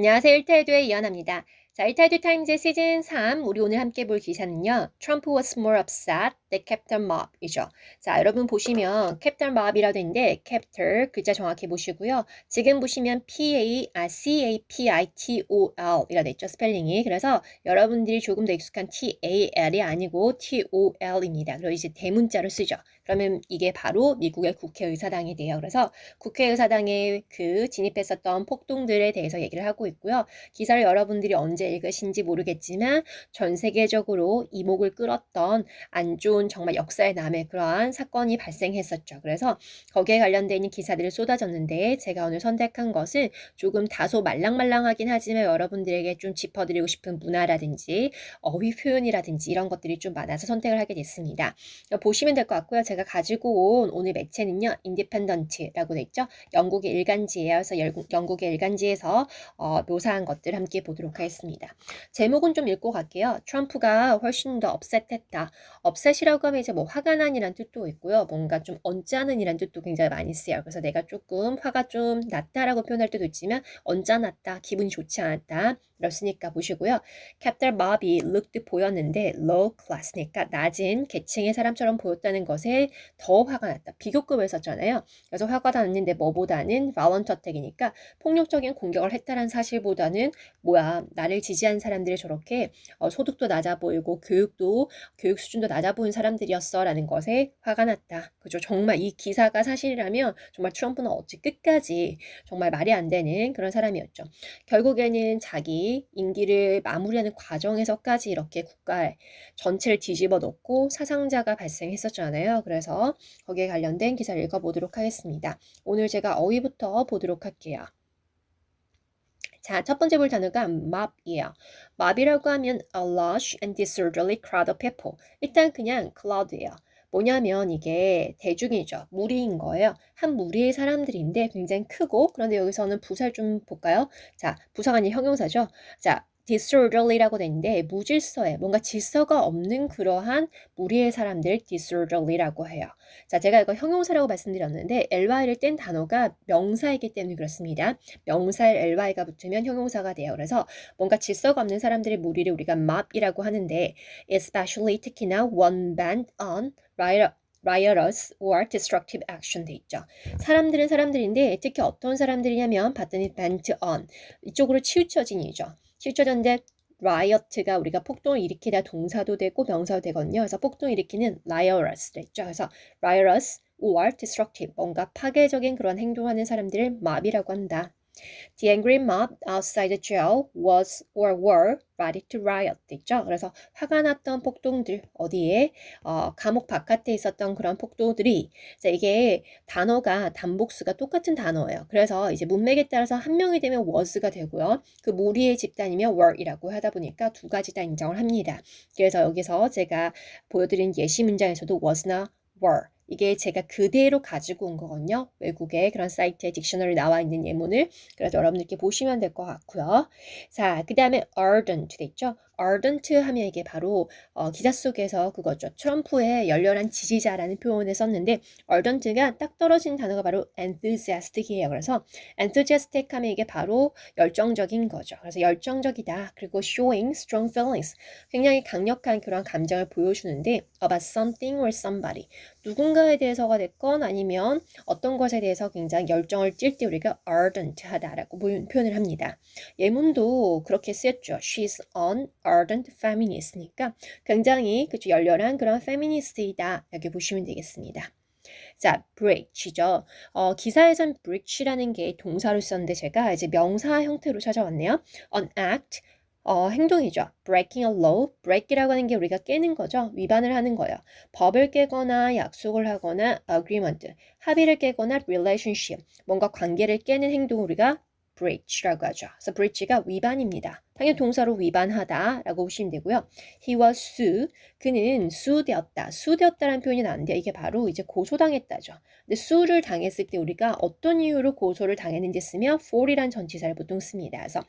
안녕하세요. 일타에듀의 이현아입니다. 자, 일타에듀 타임즈 시즌 3, 우리 오늘 함께 볼 기사는요. Trump was more upset than Captain Mob이죠. 자, 여러분 보시면 Captain Mob이라고 되는데 Captor 글자 정확히 보시고요. 지금 보시면 Capitol 이라 돼 있죠. 스펠링이. 그래서 여러분들이 조금 더 익숙한 TAL이 아니고 TOL입니다. 그리고 이제 대문자로 쓰죠. 그러면 이게 바로 미국의 국회의사당이 돼요. 그래서 국회의사당에 그 진입했었던 폭동들에 대해서 얘기를 하고 있고요. 기사를 여러분들이 언제 읽으신지 모르겠지만 전 세계적으로 이목을 끌었던 안 좋은 정말 역사에 남을 그러한 사건이 발생했었죠. 그래서 거기에 관련된 기사들이 쏟아졌는데 제가 오늘 선택한 것은 조금 다소 말랑말랑하긴 하지만 여러분들에게 좀 짚어드리고 싶은 문화라든지 어휘 표현이라든지 이런 것들이 좀 많아서 선택을 하게 됐습니다. 보시면 될 것 같고요. 제가 가지고 온 오늘 매체는요. 인디펜던트라고 돼 있죠. 영국의 일간지예요. 그래서 영국의 일간지에서 묘사한 것들 함께 보도록 하겠습니다. 제목은 좀 읽고 갈게요. 트럼프가 훨씬 더 업셋했다. 업셋이라고 하면 이제 뭐 화가 난이란 뜻도 있고요. 뭔가 좀 언짢은이란 뜻도 굉장히 많이 쓰여요. 그래서 내가 조금 화가 좀 났다라고 표현할 때도 있지만 언짢았다, 기분이 좋지 않았다. 이렇으니까 보시고요. 캡틴 마비 looked 보였는데 low class니까 낮은 계층의 사람처럼 보였다는 것에 더 화가 났다. 비교급을 썼잖아요. 그래서 화가 났는데 뭐보다는 violent attack이니까 폭력적인 공격을 했다는 사실보다는 뭐야 나를 지지한 사람들이 저렇게 소득도 낮아 보이고 교육 수준도 낮아 보이는 사람들이었어 라는 것에 화가 났다. 그죠? 정말 이 기사가 사실이라면 정말 트럼프는 어찌 끝까지 정말 말이 안 되는 그런 사람이었죠. 결국에는 자기 임기를 마무리하는 과정에서까지 이렇게 국가 전체를 뒤집어 놓고 사상자가 발생했었잖아요. 그래서 거기에 관련된 기사를 읽어보도록 하겠습니다. 오늘 제가 어휘부터 보도록 할게요. 자, 첫 번째 볼 단어가 mob이에요. mob이라고 하면 a large and disorderly crowd of people. 일단 그냥 crowd예요. 뭐냐면 이게 대중이죠. 무리인 거예요. 한 무리의 사람들인데 굉장히 크고 그런데 여기서는 부사를 좀 볼까요? 자, 부사가 아닌 형용사죠. 자, disorderly라고 되는데 무질서해. 뭔가 질서가 없는 그러한 무리의 사람들 disorderly라고 해요. 자, 제가 이거 형용사라고 말씀드렸는데 ly를 뗀 단어가 명사이기 때문에 그렇습니다. 명사에 ly가 붙으면 형용사가 돼요. 그래서 뭔가 질서가 없는 사람들의 무리를 우리가 mob이라고 하는데 especially 특히나 one band on riotous or destructive action 돼 있죠. 사람들은 사람들인데 특히 어떤 사람들이냐면 봤더니 bent on 이쪽으로 치우쳐진이죠. 치우쳐졌는데 riot가 우리가 폭동을 일으키다 동사도 되고 명사도 되거든요. 그래서 폭동을 일으키는 riotous 됐죠. 그래서 riotous or destructive 뭔가 파괴적인 그런 행동하는 사람들을 mob이라고 한다. The angry mob outside the jail was or were ready to riot. 있죠? 그래서 화가 났던 폭동들 어디에 감옥 바깥에 있었던 그런 폭동들이 자, 이게 단어가 단복수가 똑같은 단어예요. 그래서 이제 문맥에 따라서 한 명이 되면 was가 되고요. 그 무리의 집단이면 were이라고 하다 보니까 두 가지 다 인정을 합니다. 그래서 여기서 제가 보여드린 예시 문장에서도 was나 were 이게 제가 그대로 가지고 온 거거든요. 외국의 그런 사이트에 딕셔너리 나와 있는 예문을. 그래서 여러분들께 보시면 될 것 같고요. 자, 그 다음에 ardent 돼 있죠. ardent 하면 이게 바로 기사 속에서 그거죠. 트럼프의 열렬한 지지자라는 표현을 썼는데 ardent가 딱 떨어진 단어가 바로 enthusiastic이에요. 그래서 enthusiastic 하면 이게 바로 열정적인 거죠. 그래서 열정적이다. 그리고 showing strong feelings 굉장히 강력한 그런 감정을 보여주는데 about something or somebody 누군가에 대해서가 됐건 아니면 어떤 것에 대해서 굉장히 열정을 띌 때 우리가 ardent하다라고 표현을 합니다. 예문도 그렇게 쓰였죠. She's an ardent feminist니까 굉장히 그쵸 열렬한 그런 feminist이다. 이렇게 보시면 되겠습니다. 자, breach죠. 기사에선 breach라는 게 동사로 썼는데 제가 이제 명사 형태로 찾아왔네요. an act 행동이죠. breaking a law, break이라고 하는 게 우리가 깨는 거죠. 위반을 하는 거예요. 법을 깨거나 약속을 하거나 agreement, 합의를 깨거나 relationship, 뭔가 관계를 깨는 행동을 우리가 breach라고 하죠. 그래서 breach가 위반입니다. 당연히 동사로 위반하다라고 보시면 되고요. He was sued, 그는 수되었다. 수되었다라는 표현이 나왔는데 이게 바로 이제 고소당했다죠. 근데 수를 당했을 때 우리가 어떤 이유로 고소를 당했는지 쓰면 for이란 전치사를 보통 씁니다. 그래서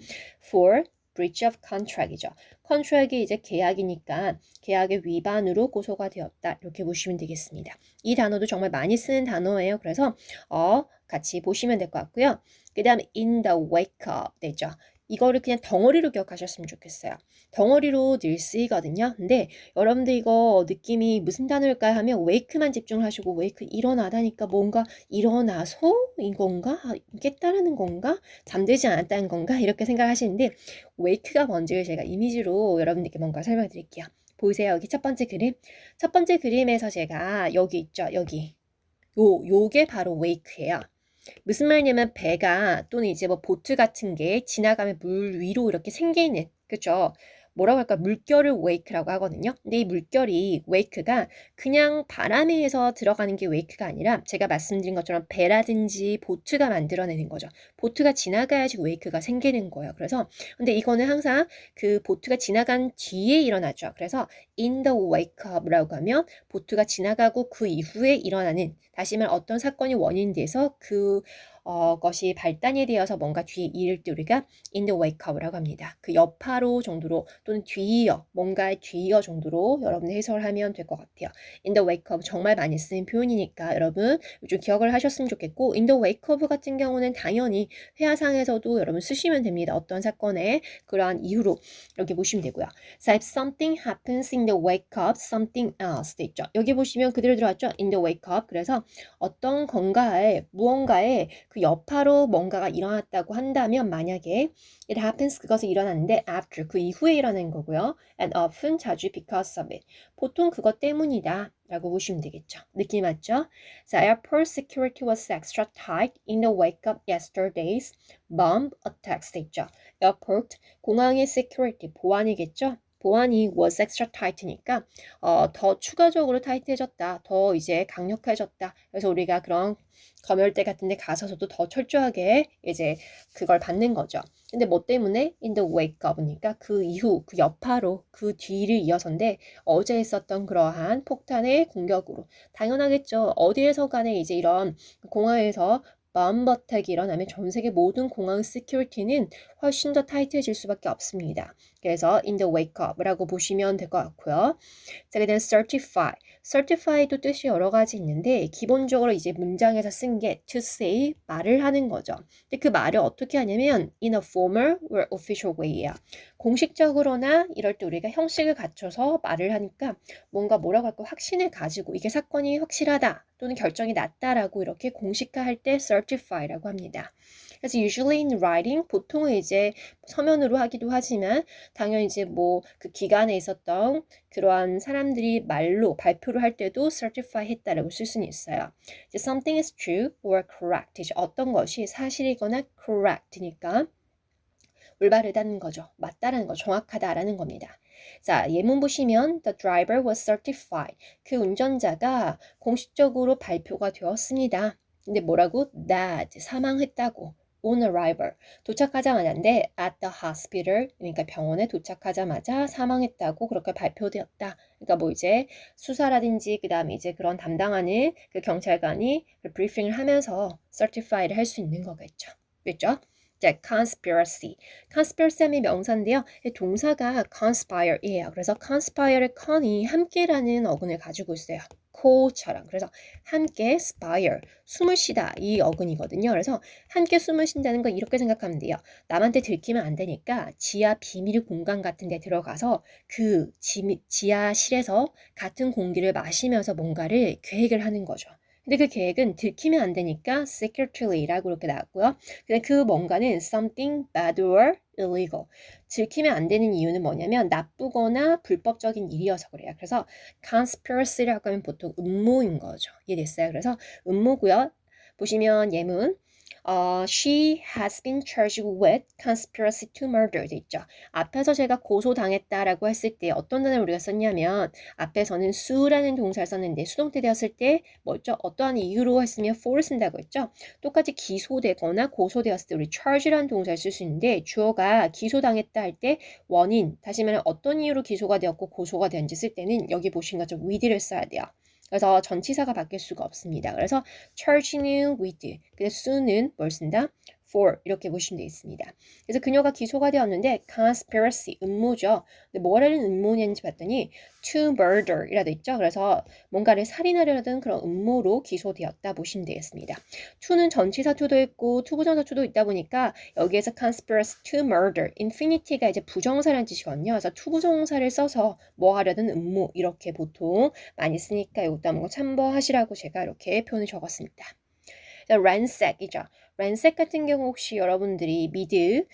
for breach of contract이죠. contract이 이제 계약이니까 계약의 위반으로 고소가 되었다. 이렇게 보시면 되겠습니다. 이 단어도 정말 많이 쓰는 단어예요. 그래서 같이 보시면 될 것 같고요. 그 다음에 in the wake of 되죠. 이거를 그냥 덩어리로 기억하셨으면 좋겠어요. 덩어리로 늘 쓰이거든요. 근데 여러분들 이거 느낌이 무슨 단어일까요 하면 wake만 집중을 하시고 wake 일어나다니까 뭔가 일어나서 인 건가? 깼다라는 건가? 잠들지 않았다는 건가? 이렇게 생각하시는데 wake가 뭔지를 제가 이미지로 여러분들께 뭔가 설명해 드릴게요. 보이세요? 여기 첫 번째 그림. 첫 번째 그림에서 제가 여기 있죠. 여기. 요게 바로 wake예요. 무슨 말이냐면 배가 또는 이제 뭐 보트 같은 게 지나가면 물 위로 이렇게 생기는 그쵸? 뭐라고 할까? 물결을 wake라고 하거든요. 근데 이 물결이 wake가 그냥 바람에 의해서 들어가는 게 wake가 아니라 제가 말씀드린 것처럼 배라든지 보트가 만들어내는 거죠. 보트가 지나가야지 wake가 생기는 거예요. 그래서 근데 이거는 항상 그 보트가 지나간 뒤에 일어나죠. 그래서 in the wake of라고 하면 보트가 지나가고 그 이후에 일어나는 다시 말해 어떤 사건이 원인이 돼서 것이 발단이 되어서 뭔가 뒤에 이를 때 우리가 in the wake of라고 합니다. 그 여파로 정도로 또는 뒤이어 뭔가의 뒤이어 정도로 여러분이 해석을 하면 될 것 같아요. in the wake of 정말 많이 쓰인 표현이니까 여러분 좀 기억을 하셨으면 좋겠고 in the wake of 같은 경우는 당연히 회화상에서도 여러분 쓰시면 됩니다. 어떤 사건의 그러한 이유로 이렇게 보시면 되고요. So if something happens in the wake of something else 돼 있죠. 여기 보시면 그대로 들어왔죠. in the wake of 그래서 어떤 건가에 무언가에 그 여파로 뭔가가 일어났다고 한다면 만약에 it happens 그것이 일어났는데 after 그 이후에 일어난 거고요. and often 자주 because of it 보통 그것 때문이다 라고 보시면 되겠죠. 느낌 맞죠? So airport security was extra tight in the wake of yesterday's bomb attacks 돼 있죠. airport 공항의 security 보안이겠죠. 보안이 was extra tight니까 더 추가적으로 타이트해졌다. 더 이제 강력해졌다. 그래서 우리가 그런 검열대 같은 데 가서도 더 철저하게 이제 그걸 받는 거죠. 근데 뭐 때문에 in the wake of니까 그 이후 그 여파로 그 뒤를 이어서인데 어제 있었던 그러한 폭탄의 공격으로 당연하겠죠. 어디에서 간에 이제 이런 공항에서 bomb-attack이 일어나면 전 세계 모든 공항 시큐리티는 훨씬 더 타이트해질 수밖에 없습니다. 그래서 in the wake of라고 보시면 될 것 같고요. 자, 그다음 certify. certify도 뜻이 여러 가지 있는데 기본적으로 이제 문장에서 쓴 게 to say 말을 하는 거죠. 근데 그 말을 어떻게 하냐면 in a formal or official way예요. 공식적으로나 이럴 때 우리가 형식을 갖춰서 말을 하니까 뭔가 뭐라고 할까 확신을 가지고 이게 사건이 확실하다 또는 결정이 났다라고 이렇게 공식화할 때 certify라고 합니다. 그래서 usually in writing 보통은 이제 서면으로 하기도 하지만 당연히 이제 뭐 그 기간에 있었던 그러한 사람들이 말로 발표를 할 때도 certify 했다라고 쓸 수는 있어요. 이제 something is true or correct. 이제 어떤 것이 사실이거나 correct니까 올바르다는 거죠. 맞다라는 거, 정확하다라는 겁니다. 자, 예문 보시면 the driver was certified. 그 운전자가 공식적으로 발표가 되었습니다. 근데 뭐라고? that 사망했다고. on arrival 도착하자마자인데 at the hospital 그러니까 병원에 도착하자마자 사망했다고 그렇게 발표되었다. 그러니까 뭐 이제 수사라든지 그다음에 이제 그런 담당하는 그 경찰관이 브리핑을 하면서 certify를 할 수 있는 거겠죠. 그렇죠? 자, conspiracy. conspiracy의 명사인데요. 동사가 conspire이에요. 그래서 conspire의 con이 함께라는 어근을 가지고 있어요. co처럼. 그래서 함께 spire, 숨을 쉬다 이 어근이거든요. 그래서 함께 숨을 쉰다는 건 이렇게 생각하면 돼요. 남한테 들키면 안 되니까 지하 비밀 공간 같은 데 들어가서 그 지하실에서 같은 공기를 마시면서 뭔가를 계획을 하는 거죠. 근데 그 계획은 들키면 안 되니까 secretly라고 이렇게 나왔고요. 근데 그 뭔가는 something bad or illegal. 들키면 안 되는 이유는 뭐냐면 나쁘거나 불법적인 일이어서 그래요. 그래서 conspiracy라고 하면 보통 음모인 거죠. 이해됐어요? 그래서 음모고요. 보시면 예문 she has been charged with conspiracy to murder 돼 있죠. 앞에서 제가 고소당했다라고 했을 때 어떤 단어를 우리가 썼냐면 앞에서는 sue라는 동사를 썼는데 수동태 되었을 때 뭐죠? 어떠한 이유로 했으면 for 쓴다고 했죠. 똑같이 기소되거나 고소되었을 때 우리 charge라는 동사를 쓸 수 있는데 주어가 기소당했다 할 때 원인, 다시 말하면 어떤 이유로 기소가 되었고 고소가 되었는지 쓸 때는 여기 보신 것처럼 with를 써야 돼요. 그래서 전치사가 바뀔 수가 없습니다. 그래서 charge는 with, 근데 sue는 뭘 쓴다? for 이렇게 보시면 되겠습니다. 그래서 그녀가 기소가 되었는데 conspiracy, 음모죠. 근데 뭐라는 음모인지 봤더니 to murder 이라 돼 있죠. 그래서 뭔가를 살인하려는 그런 음모로 기소되었다 보시면 되겠습니다. to는 전치사 to도 있고 투부정사 to도 있다 보니까 여기에서 conspiracy to murder, infinity가 이제 부정사라는 뜻이거든요. 그래서 투부정사를 써서 뭐 하려는 음모 이렇게 보통 많이 쓰니까 이것도 한번 참고하시라고 제가 이렇게 표현을 적었습니다. ransack이죠. ransack 같은 경우 혹시 여러분들이 미드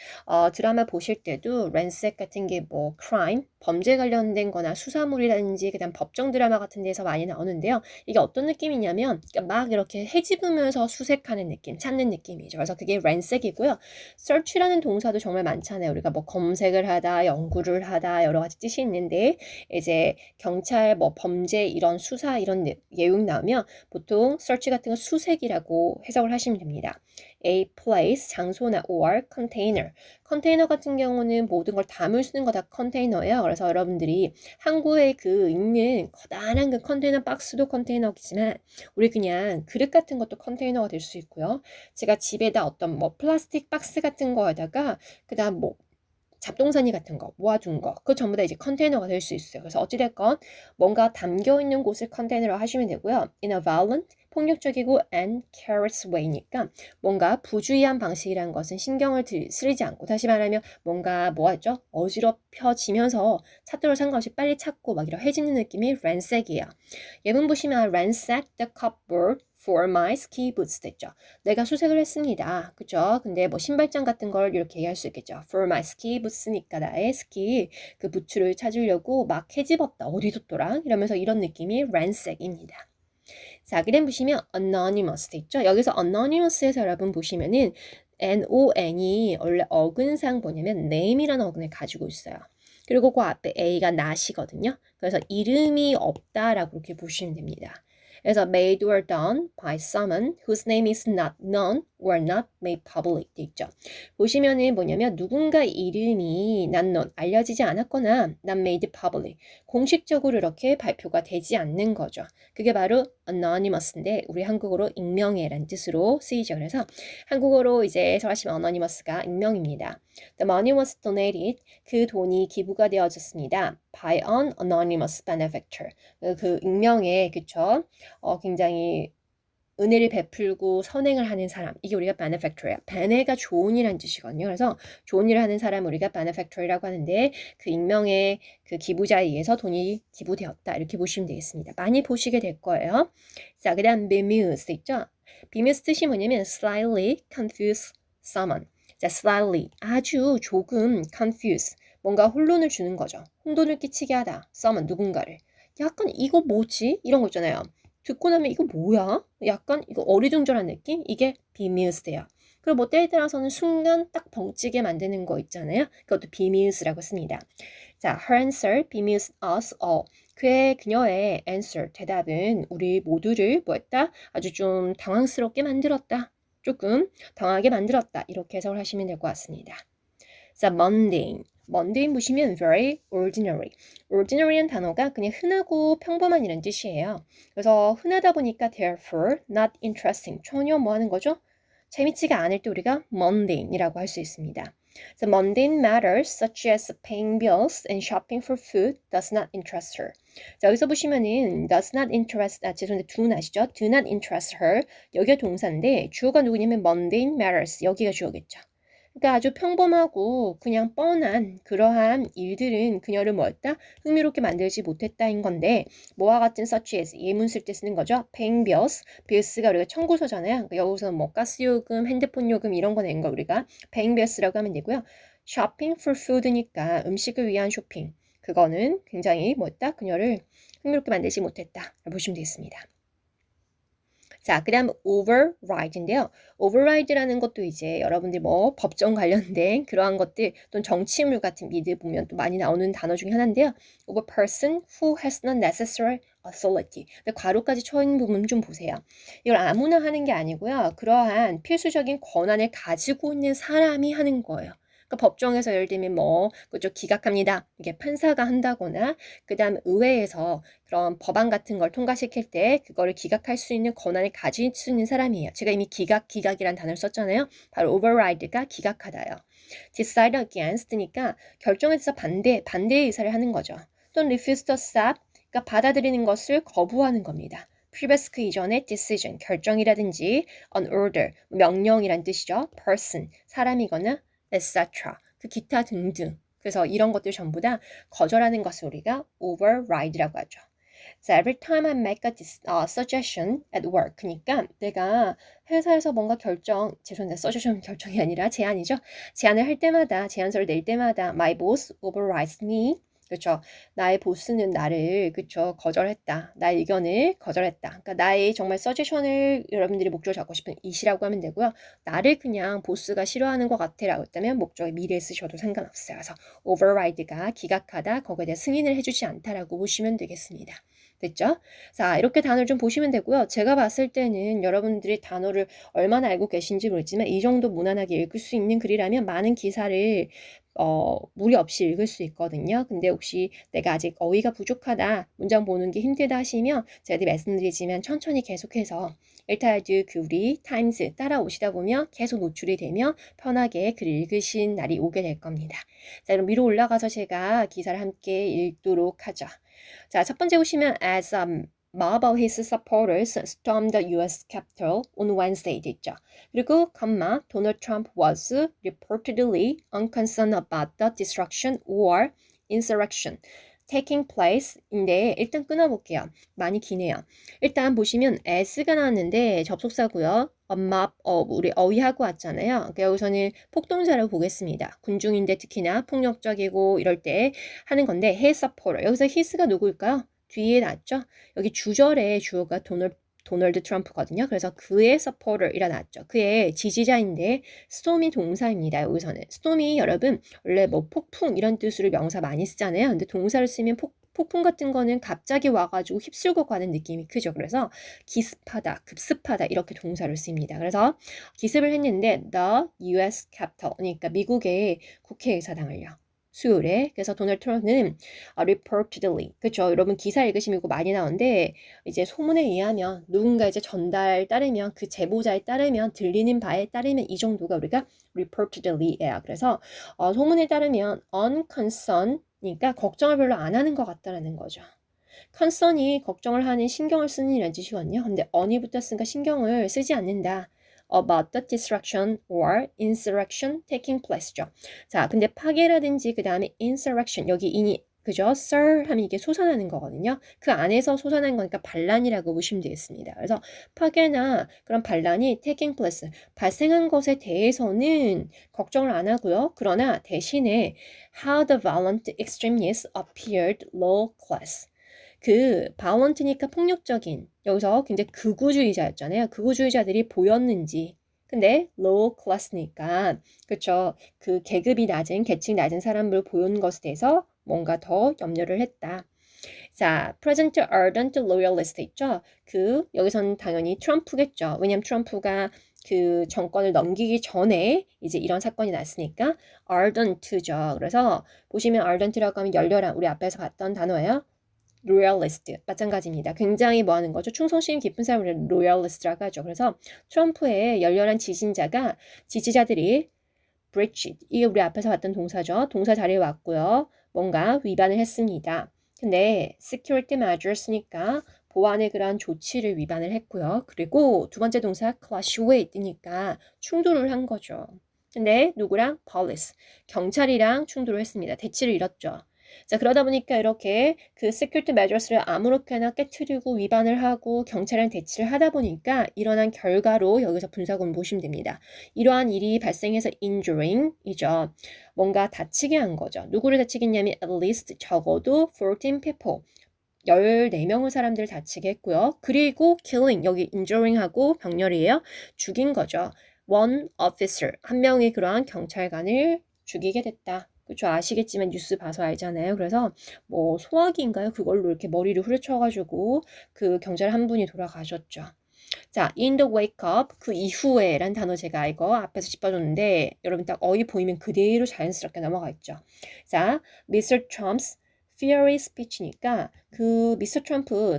드라마 보실 때도 ransack 같은 게 뭐 crime, 범죄 관련된 거나 수사물이라든지 그다음 법정 드라마 같은 데서 많이 나오는데요. 이게 어떤 느낌이냐면 막 이렇게 헤집으면서 수색하는 느낌, 찾는 느낌이죠. 그래서 그게 ransack이고요. search라는 동사도 정말 많잖아요. 우리가 뭐 검색을 하다, 연구를 하다 여러 가지 뜻이 있는데 이제 경찰 뭐 범죄 이런 수사 이런 내용 나오면 보통 search 같은 거 수색이라고 해석을 하시면 됩니다. A place, 장소나 or container. 컨테이너 같은 경우는 모든 걸 담을 수 있는 거 다 컨테이너예요. 그래서 여러분들이 항구에 그 있는 커다란 그 컨테이너 박스도 컨테이너이지만 우리 그냥 그릇 같은 것도 컨테이너가 될 수 있고요. 제가 집에다 어떤 뭐 플라스틱 박스 같은 거에다가 그다음 뭐 잡동사니 같은 거 모아둔 거 그거 전부 다 이제 컨테이너가 될 수 있어요. 그래서 어찌됐건 뭔가 담겨있는 곳을 컨테이너로 하시면 되고요. In a violent, 폭력적이고 and careless way니까 뭔가 부주의한 방식이라는 것은 신경을 쓰지 않고 다시 말하면 뭔가 뭐하죠? 어지럽혀지면서 찾도록 상관없이 빨리 찾고 막 이런 해지는 느낌이 ransack이에요. 예문 보시면 ransack the cupboard for my ski boots 됐죠. 내가 수색을 했습니다. 그죠? 근데 뭐 신발장 같은 걸 이렇게 얘기할 수 있겠죠. For my ski boots니까 나의 스키 그 부츠를 찾으려고 막 헤집었다. 어디 뒀더라? 이러면서 이런 느낌이 ransack입니다. 자, 그다음 보시면 anonymous 있죠? 여기서 anonymous에서 여러분 보시면은 non이 원래 어근상 뭐냐면 name이라는 어근을 가지고 있어요. 그리고 그 앞에 a가 not이거든요. 그래서 이름이 없다라고 이렇게 보시면 됩니다. 그래서 made or done by someone whose name is not known or not made public 돼 있죠. 보시면은 뭐냐면 누군가 이름이 not known, 알려지지 않았거나 not made public, 공식적으로 이렇게 발표가 되지 않는 거죠. 그게 바로 anonymous인데 우리 한국어로 익명의라는 뜻으로 쓰이죠. 그래서 한국어로 이제 해석하시면 anonymous가 익명입니다. The money was donated. 그 돈이 기부가 되어졌습니다. By an anonymous benefactor. 그 익명의 그쵸? 굉장히 은혜를 베풀고 선행을 하는 사람. 이게 우리가 benefactor야. 베네가 좋은 일한 뜻이거든요. 그래서 좋은 일을 하는 사람 우리가 benefactor이라고 하는데 그 익명의 그 기부자에 의해서 돈이 기부되었다. 이렇게 보시면 되겠습니다. 많이 보시게 될 거예요. 자, 그 다음 bemused 있죠? bemused 뜻이 뭐냐면 slightly confuse someone. 자, slightly 아주 조금 confuse 뭔가 혼돈을 주는 거죠. 혼돈을 끼치게 하다. someone 누군가를. 약간 이거 뭐지? 이런 거 있잖아요. 듣고 나면 이거 뭐야? 약간 이거 어리둥절한 느낌? 이게 bemused예요. 그리고 뭐 때에 따라서는 순간 딱 벙찌게 만드는 거 있잖아요. 그것도 bemused라고 씁니다. 자, her answer bemused us all. 그녀의 answer, 대답은 우리 모두를 뭐했다? 아주 좀 당황스럽게 만들었다. 조금 당하게 만들었다. 이렇게 해석을 하시면 될 것 같습니다. 자, mundane. mundane 보시면 very ordinary. ordinary한 단어가 그냥 흔하고 평범한 이런 뜻이에요. 그래서 흔하다 보니까 therefore not interesting. 전혀 뭐 하는 거죠? 재밌지가 않을 때 우리가 mundane이라고 할 수 있습니다. So mundane matters such as paying bills and shopping for food does not interest her. 자, 여기서 보시면은 does not interest, 죄송한데 do not이죠. do not interest her. 여기가 동사인데 주어가 누구냐면 mundane matters. 여기가 주어겠죠. 그러니까 아주 평범하고 그냥 뻔한 그러한 일들은 그녀를 뭐였다? 흥미롭게 만들지 못했다인 건데 뭐와 같은 such as 예문 쓸 때 쓰는 거죠. paying bills, bills가 우리가 청구서잖아요. 여기서 뭐 가스요금, 핸드폰 요금 이런 거 낸 거 우리가 paying bills라고 하면 되고요. shopping for food니까 음식을 위한 쇼핑. 그거는 굉장히 뭐였다? 그녀를 흥미롭게 만들지 못했다. 보시면 되겠습니다. 자, 그 다음 override인데요. override라는 것도 이제 여러분들 뭐 법정 관련된 그러한 것들 또는 정치인물 같은 미드 보면 또 많이 나오는 단어 중에 하나인데요. over person who has not necessary authority. 근데 괄호까지 쳐있는 부분 좀 보세요. 이걸 아무나 하는 게 아니고요. 그러한 필수적인 권한을 가지고 있는 사람이 하는 거예요. 그러니까 법정에서 예를 들면 뭐 그쪽 기각합니다. 이게 판사가 한다거나 그다음 의회에서 그런 법안 같은 걸 통과시킬 때 그거를 기각할 수 있는 권한을 가질 수 있는 사람이에요. 제가 이미 기각이란 단어를 썼잖아요. 바로 override가 기각하다요. decide against니까 결정에 대해서 반대의 의사를 하는 거죠. 또는 refuse to accept, 그러니까 받아들이는 것을 거부하는 겁니다. previous 그 이전의 decision, 결정이라든지 an order, 명령이란 뜻이죠. person, 사람이거나 etc. 그 기타 등등. 그래서 이런 것들 전부 다 거절하는 것을 우리가 override라고 하죠. So every time I make a suggestion at work. 그러니까 내가 회사에서 뭔가 죄송합니다. suggestion 결정이 아니라 제안이죠. 제안을 할 때마다, 제안서를 낼 때마다 my boss overrides me. 그렇죠. 나의 보스는 나를 그렇죠. 거절했다. 나의 의견을 거절했다. 그러니까 나의 정말 서제션을 여러분들이 목적을 잡고 싶은 이시라고 하면 되고요. 나를 그냥 보스가 싫어하는 것 같아라고 했다면 목적의 미래에 쓰셔도 상관없어요. 그래서 override가 기각하다, 거기에 대해 승인을 해주지 않다라고 보시면 되겠습니다. 됐죠? 자, 이렇게 단어를 좀 보시면 되고요. 제가 봤을 때는 여러분들이 단어를 얼마나 알고 계신지 모르지만 이 정도 무난하게 읽을 수 있는 글이라면 많은 기사를 무리 없이 읽을 수 있거든요. 근데 혹시 내가 아직 어휘가 부족하다, 문장 보는 게 힘들다 하시면 제가 말씀드리지만 천천히 계속해서 일타이드 우리 타임스 따라오시다 보면 계속 노출이 되면 편하게 글 읽으신 날이 오게 될 겁니다. 자, 그럼 위로 올라가서 제가 기사를 함께 읽도록 하죠. 자, 첫 번째 보시면 as mob of his supporters stormed the U.S. Capitol on Wednesday 됐죠. 그리고 Donald Trump was reportedly unconcerned about the destruction or insurrection taking place인데 일단 끊어볼게요. 많이 기네요. 일단 보시면 as가 나왔는데 접속사고요. 우리 어휘하고 왔잖아요. 그러니까 여기서는 폭동사를 보겠습니다. 군중인데 특히나 폭력적이고 이럴 때 하는 건데 his supporter. 여기서 his가 누구일까요? 뒤에 났죠? 여기 주절의 주어가 도널드 트럼프거든요. 그래서 그의 supporter이라 나왔죠. 그의 지지자인데 storm이 동사입니다. 여기서는 storm이 여러분 원래 뭐 폭풍 이런 뜻으로 명사 많이 쓰잖아요. 근데 동사를 쓰면 폭풍 같은 거는 갑자기 와가지고 휩쓸고 가는 느낌이 크죠. 그래서 기습하다, 급습하다 이렇게 동사를 씁니다. 그래서 기습을 했는데 the U.S. Capitol, 그러니까 미국의 국회의사당을요. 수요일에. 그래서 도널드 트럼프는 reportedly, 그렇죠. 여러분 기사 읽으시면 이거 많이 나오는데 이제 소문에 의하면 누군가 이제 따르면 그 제보자에 따르면 들리는 바에 따르면 이 정도가 우리가 reportedly예요. 그래서 소문에 따르면 unconcerned, 그러니까 걱정을 별로 안 하는 것 같다라는 거죠. concern이 걱정을 하는 신경을 쓰는 이라는 뜻이거든요. 근데 on이 붙었으니까 신경을 쓰지 않는다. about the destruction or insurrection taking place죠. 자, 근데 파괴라든지 그 다음에 insurrection 여기 인이 그죠? sir 하면 이게 솟아나는 거거든요. 그 안에서 솟아나는 거니까 반란이라고 보시면 되겠습니다. 그래서 파괴나 그런 반란이 taking place 발생한 것에 대해서는 걱정을 안 하고요. 그러나 대신에 how the violent extremists appeared low class. 그 violent니까 폭력적인 여기서 굉장히 극우주의자였잖아요. 극우주의자들이 보였는지. 근데 low class니까 그쵸. 그 계급이 낮은 계층 낮은 사람을 보는 것에 대해서 뭔가 더 염려를 했다. 자, present ardent loyalist 있죠? 여기서는 당연히 트럼프겠죠. 왜냐면 트럼프가 그 정권을 넘기기 전에 이제 이런 사건이 났으니까 ardent죠. 그래서 보시면 ardent라고 하면 열렬한 우리 앞에서 봤던 단어예요. 로얄리스트 마찬가지입니다. 굉장히 뭐 하는 거죠? 충성심 깊은 사람을 로얄리스트라고 하죠. 그래서 트럼프의 열렬한 지지자들이 breach 이게 우리 앞에서 봤던 동사죠. 동사 자리에 왔고요. 뭔가 위반을 했습니다. 근데 security measures니까 보안의 그러한 조치를 위반을 했고요. 그리고 두 번째 동사 clash with니까 충돌을 한 거죠. 근데 누구랑? police 경찰이랑 충돌을 했습니다. 대치를 이뤘죠. 자, 그러다 보니까 이렇게 그 security measures를 아무렇게나 깨트리고 위반을 하고 경찰이랑 대치를 하다 보니까 일어난 결과로 여기서 분사구문 보시면 됩니다. 이러한 일이 발생해서 injuring이죠. 뭔가 다치게 한 거죠. 누구를 다치게 했냐면 at least 적어도 14 people. 14명의 사람들을 다치게 했고요. 그리고 killing, 여기 injuring하고 병렬이에요. 죽인 거죠. one officer, 한 명의 그러한 경찰관을 죽이게 됐다. 그렇죠. 아시겠지만 뉴스 봐서 알잖아요. 그래서 뭐 소화기인가요? 그걸로 이렇게 머리를 후려쳐가지고 그 경찰 한 분이 돌아가셨죠. 자, in the wake of 그 이후에 란 단어 제가 이거 앞에서 짚어줬는데 여러분 딱 어휘 보이면 그대로 자연스럽게 넘어가 있죠. 자, Mr. Trump's fiery speech니까 그 미스터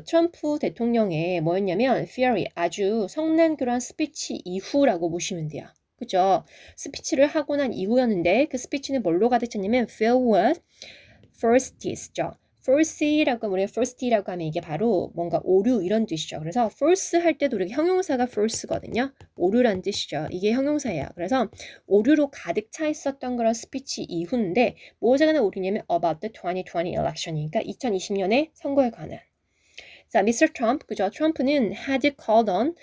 트럼프 대통령의 뭐였냐면 fiery 아주 성난교란 스피치 이후라고 보시면 돼요. 그죠? 스피치를 하고 난 이후였는데 그 스피치는 뭘로 가득 찼냐면 filled with firstes죠. first라고 우리가 first라고 하면 이게 바로 뭔가 오류 이런 뜻이죠. 그래서 first 할 때도 이렇게 형용사가 first거든요. 오류란 뜻이죠. 이게 형용사예요. 그래서 오류로 가득 차 있었던 그런 스피치 이후인데 뭐가 관한 오류냐면 about the 2020 election이니까 2020년의 선거에 관한. 자, 미스터 트럼프, 그죠? 트럼프는 had called on,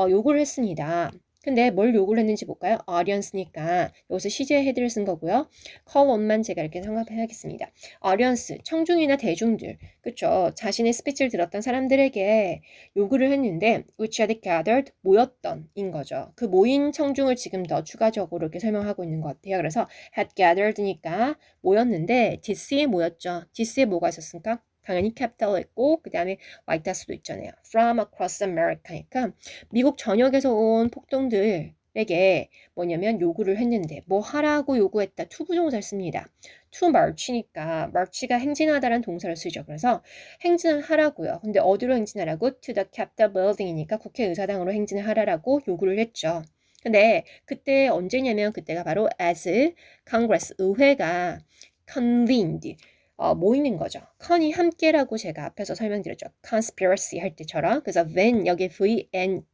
요구를 했습니다. 근데 뭘 요구를 했는지 볼까요? audience니까 여기서 시제 헤드를 쓴 거고요. call on만 제가 이렇게 생각해야겠습니다. audience, 청중이나 대중들, 그쵸? 자신의 스피치를 들었던 사람들에게 요구를 했는데 which had gathered, 모였던 인 거죠. 그 모인 청중을 지금 더 추가적으로 이렇게 설명하고 있는 것 같아요. 그래서 had gathered니까 모였는데 DC에 모였죠. DC에 뭐가 있었습니까? 당연히 capital했고 그 다음에 white hat도 있잖아요. From across America니까 미국 전역에서 온 폭동들에게 뭐냐면 요구를 했는데 뭐 하라고 요구했다. to 부정사를 씁니다. to march니까 march가 행진하다라는 동사를 쓰죠. 그래서 행진을 하라고요. 근데 어디로 행진하라고? to the Capitol building이니까 국회의사당으로 행진을 하라고 요구를 했죠. 근데 그때 언제냐면 그때가 바로 as Congress 의회가 convened 모이는 거죠. con이 함께라고 제가 앞에서 설명드렸죠. conspiracy 할 때처럼. 그래서 when 여기 ven이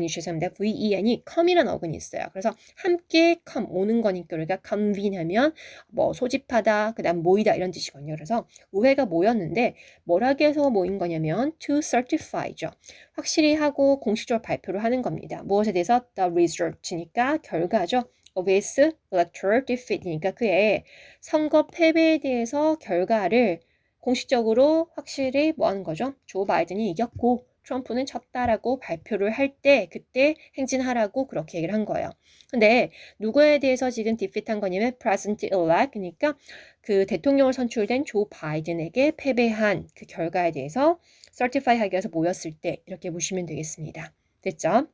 죄송합니다. ven이 come이라는 어근이 있어요. 그래서 함께 come 오는 거니까 우리가 convene 하면 뭐 소집하다, 그다음 모이다 이런 뜻이거든요. 그래서 의회가 모였는데 뭐라고 해서 모인 거냐면 to certify죠. 확실히 하고 공식적으로 발표를 하는 겁니다. 무엇에 대해서 the result니까 결과죠. of his electoral defeat이니까 그의 선거 패배에 대해서 결과를 공식적으로 확실히 뭐 하는 거죠? 조 바이든이 이겼고 트럼프는 졌다라고 발표를 할 때 그때 행진하라고 그렇게 얘기를 한 거예요. 근데 누구에 대해서 지금 디핏한 거냐면 president elect 그러니까 그 대통령을 선출된 조 바이든에게 패배한 그 결과에 대해서 certify 하기 위해서 모였을 때 이렇게 보시면 되겠습니다. 됐죠?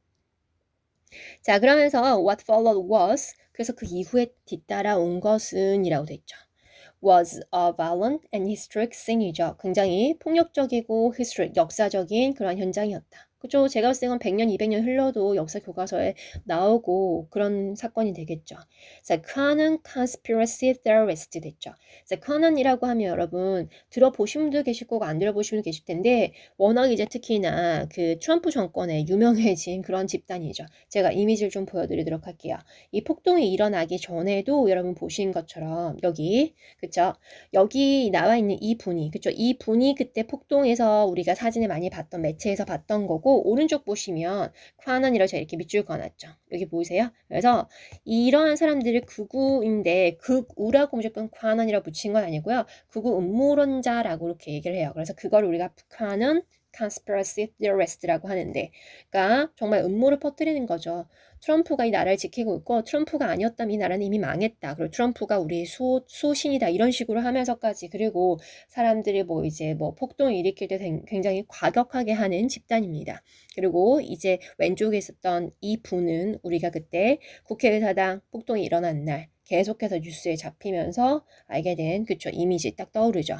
자, 그러면서 what followed was 그래서 그 이후에 뒤따라온 것은 이라고 됐죠. was a violent and historic scene이죠. 굉장히 폭력적이고 historic, 역사적인 그런 현장이었다. 그죠? 제가 봤을 때는 100년, 200년 흘러도 역사 교과서에 나오고 그런 사건이 되겠죠. 자, QAnon conspiracy theorist 됐죠. 자, QAnon이라고 하면 여러분 들어보신 분도 계실 거고 안 들어보신 분도 계실 텐데 워낙 이제 특히나 그 트럼프 정권에 유명해진 그런 집단이죠. 제가 이미지를 좀 보여드리도록 할게요. 이 폭동이 일어나기 전에도 여러분 보신 것처럼 여기 그쵸? 여기 나와 있는 이 분이 그쵸? 이 분이 그때 폭동에서 우리가 사진을 많이 봤던 매체에서 봤던 거고 오른쪽 보시면 콰난이라고 제가 이렇게 밑줄 그어놨죠. 여기 보이세요? 그래서 이러한 사람들이 극우인데 극우라고 무조건 콰난이라고 붙인 건 아니고요. 극우 음모론자라고 이렇게 얘기를 해요. 그래서 그걸 우리가 콰난 conspiracy theorist라고 하는데 그러니까 정말 음모를 퍼뜨리는 거죠. 트럼프가 이 나라를 지키고 있고 트럼프가 아니었다면 이 나라는 이미 망했다. 그리고 트럼프가 우리 수호신이다. 이런 식으로 하면서까지 그리고 사람들이 뭐 이제 뭐 폭동을 일으킬 때 굉장히 과격하게 하는 집단입니다. 그리고 이제 왼쪽에 있었던 이 분은 우리가 그때 국회의사당 폭동이 일어난 날 계속해서 뉴스에 잡히면서 알게 된 그쵸 이미지 딱 떠오르죠.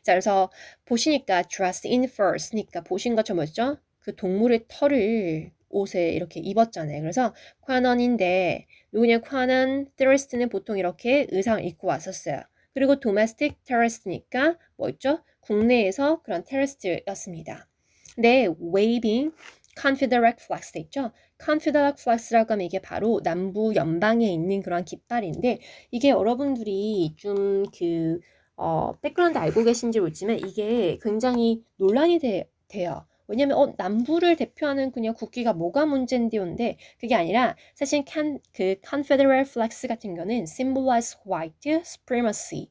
자 그래서 보시니까 dressed in fur스니까 보신 것처럼 뭐였죠? 그 동물의 털을 옷에 이렇게 입었잖아요. 그래서 콰넌인데 누구냐 콰넌 테러리스트는 보통 이렇게 의상을 입고 왔었어요. 그리고 domestic terrorist니까 뭐였죠? 국내에서 그런 테러리스트였습니다. 근데 waving Confederate flags 있죠? Confederate flags라고 하면 이게 바로 남부 연방에 있는 그런 깃발인데 이게 여러분들이 좀 백그라운드 알고 계신지 모르지만 이게 굉장히 논란이 돼요. 왜냐면 남부를 대표하는 그냥 국기가 뭐가 문제인데요인데 그게 아니라 사실 그 Confederate flags 같은 경우는 symbolize white supremacy.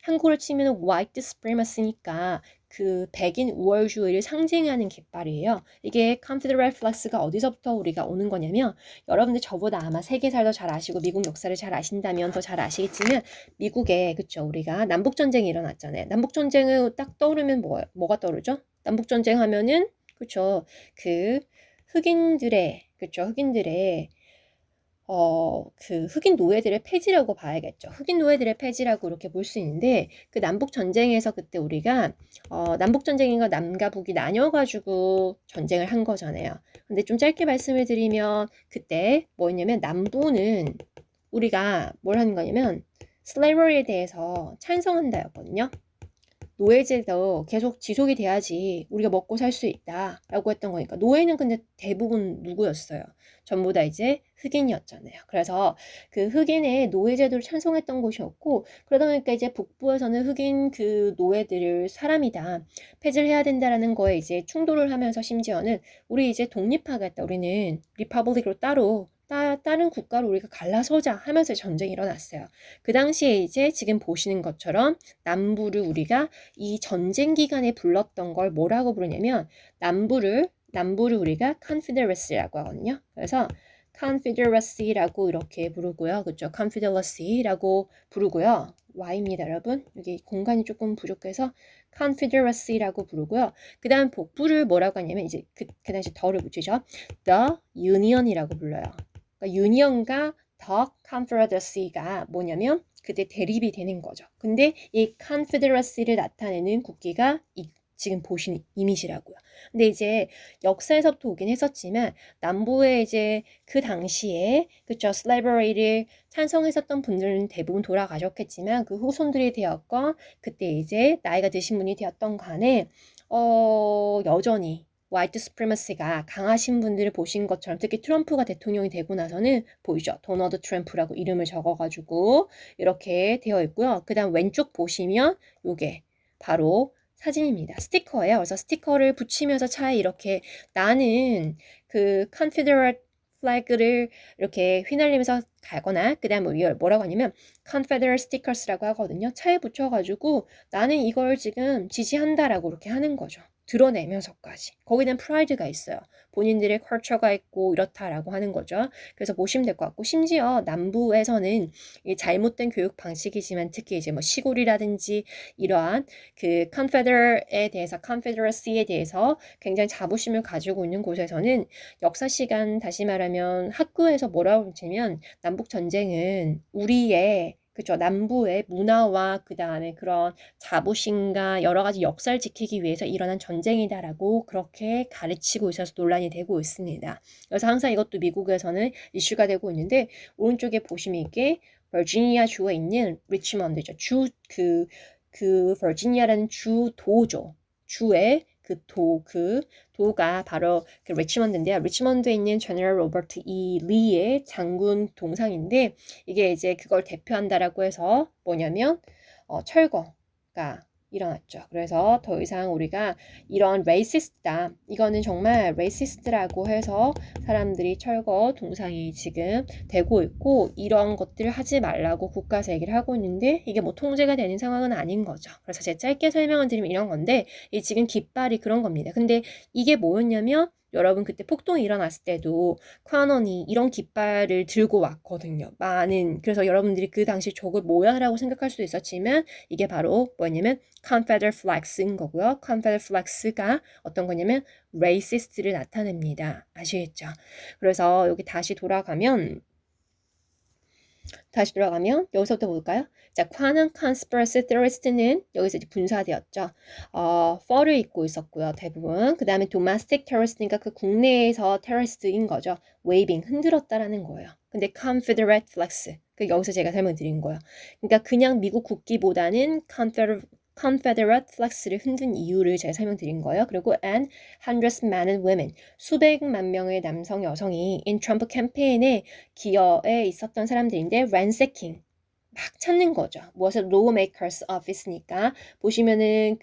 한국으로 치면 white supremacy니까 그 백인 우월주의를 상징하는 깃발이에요. 이게 Confederate flags가 어디서부터 우리가 오는 거냐면 여러분들 저보다 아마 세계사를 더 잘 아시고 미국 역사를 잘 아신다면 더 잘 아시겠지만 미국에 그쵸 우리가 남북전쟁이 일어났잖아요. 남북전쟁을 딱 떠오르면 뭐가 떠오르죠? 남북전쟁 하면은 그쵸. 그 흑인들의, 그쵸. 흑인들의 그 흑인 노예들의 폐지라고 봐야겠죠. 흑인 노예들의 폐지라고 이렇게 볼 수 있는데 그 남북 전쟁에서 그때 우리가 남북 전쟁인가 남과 북이 나뉘어가지고 전쟁을 한 거잖아요. 근데 좀 짧게 말씀을 드리면 그때 뭐였냐면 남부는 우리가 뭘 하는 거냐면 slavery에 대해서 찬성한다였거든요. 노예제도 계속 지속이 돼야지 우리가 먹고 살 수 있다라고 했던 거니까 노예는 근데 대부분 누구였어요? 전부 다 이제 흑인이었잖아요. 그래서 그 흑인의 노예제도를 찬성했던 곳이었고 그러다 보니까 이제 북부에서는 흑인 그 노예들을 사람이다 폐지를 해야 된다라는 거에 이제 충돌을 하면서 심지어는 우리 이제 독립하겠다 우리는 리퍼블릭으로 따로 다른 국가로 우리가 갈라서자 하면서 전쟁이 일어났어요. 그 당시에 이제 지금 보시는 것처럼 남부를 우리가 이 전쟁 기간에 불렀던 걸 뭐라고 부르냐면 남부를 우리가 Confederacy라고 하거든요. 그래서 Confederacy라고 이렇게 부르고요. 그렇죠? Confederacy라고 부르고요. Y입니다, 여러분. 여기 공간이 조금 부족해서 Confederacy라고 부르고요. 그 다음 복부를 뭐라고 하냐면 이제 그 당시 더를 붙이죠. The Union이라고 불러요. 그러니까 Union과 The Confederacy가 뭐냐면 그때 대립이 되는 거죠. 근데 이 Confederacy를 나타내는 국기가 지금 보신 이미지라고요. 근데 이제 역사에서부터 오긴 했었지만 남부에 이제 그 당시에 그쵸 slavery를 찬성했었던 분들은 대부분 돌아가셨겠지만 그 후손들이 되었건 그때 이제 나이가 드신 분이 되었던 간에 여전히 화이트 스프리머시가 강하신 분들을 보신 것처럼 특히 트럼프가 대통령이 되고 나서는 보이죠. 도널드 트럼프라고 이름을 적어가지고 이렇게 되어 있고요. 그 다음 왼쪽 보시면 요게 바로 사진입니다. 스티커예요. 그래서 스티커를 붙이면서 차에 이렇게 나는 그 컨피더레이트 플래그를 이렇게 휘날리면서 가거나 그 다음 뭐라고 하냐면 Confederate stickers라고 하거든요. 차에 붙여가지고 나는 이걸 지금 지지한다라고 이렇게 하는 거죠. 드러내면서까지. 거기에 대한 프라이드가 있어요. 본인들의 컬처가 있고 이렇다라고 하는 거죠. 그래서 보시면 될 것 같고 심지어 남부에서는 잘못된 교육 방식이지만 특히 이제 뭐 시골이라든지 이러한 그 컨페더레에 대해서 컨페더러시에 대해서 굉장히 자부심을 가지고 있는 곳에서는 역사 시간 다시 말하면 학교에서 뭐라고 하냐면 남북 전쟁은 우리의 그죠 남부의 문화와 그 다음에 그런 자부심과 여러 가지 역사를 지키기 위해서 일어난 전쟁이다라고 그렇게 가르치고 있어서 논란이 되고 있습니다. 그래서 항상 이것도 미국에서는 이슈가 되고 있는데 오른쪽에 보시면 이게 버지니아 주에 있는 리치먼드죠. 그 버지니아라는 주도죠. 주의 그 도가 바로 그 리치먼드인데요. 리치먼드에 있는 제너럴 로버트 E. 리의 장군 동상인데 이게 이제 그걸 대표한다라고 해서 뭐냐면 철거가 일어났죠. 그래서 더 이상 우리가 이런 레이시스트다. 이거는 정말 레이시스트라고 해서 사람들이 철거 동상이 지금 되고 있고 이런 것들을 하지 말라고 국가에서 얘기를 하고 있는데 이게 뭐 통제가 되는 상황은 아닌 거죠. 그래서 제가 짧게 설명을 드리면 이런 건데 이 지금 깃발이 그런 겁니다. 근데 이게 뭐였냐면 여러분 그때 폭동이 일어났을 때도 쿼넌이 이런 깃발을 들고 왔거든요. 그래서 여러분들이 그 당시 저걸 뭐야라고 생각할 수도 있었지만 이게 바로 뭐냐면 Confederate Flag인 거고요. Confederate Flag가 어떤 거냐면 racist를 나타냅니다. 아시겠죠? 그래서 여기 다시 돌아가면 여기서부터 볼까요? 자, 쿼넌 컨스피러시 테러리스트는 여기서 이제 분사되었죠. fur를 입고 있었고요. 대부분. 그 다음에 domestic terrorist니까 그 국내에서 테러리스트인 거죠. waving, 흔들었다라는 거예요. 근데 confederate flags, 그 여기서 제가 설명드린 거예요. 그러니까 그냥 미국 국기보다는 Confederate flags를 흔든 이유를 제가 설명드린 거예요. 그리고 and hundreds men and women, 수백만 명의 남성, 여성이 in Trump 캠페인에 기여에 있었던 사람들인데 ransacking, 막 찾는 거죠. 무엇을 lawmakers office니까 보시면은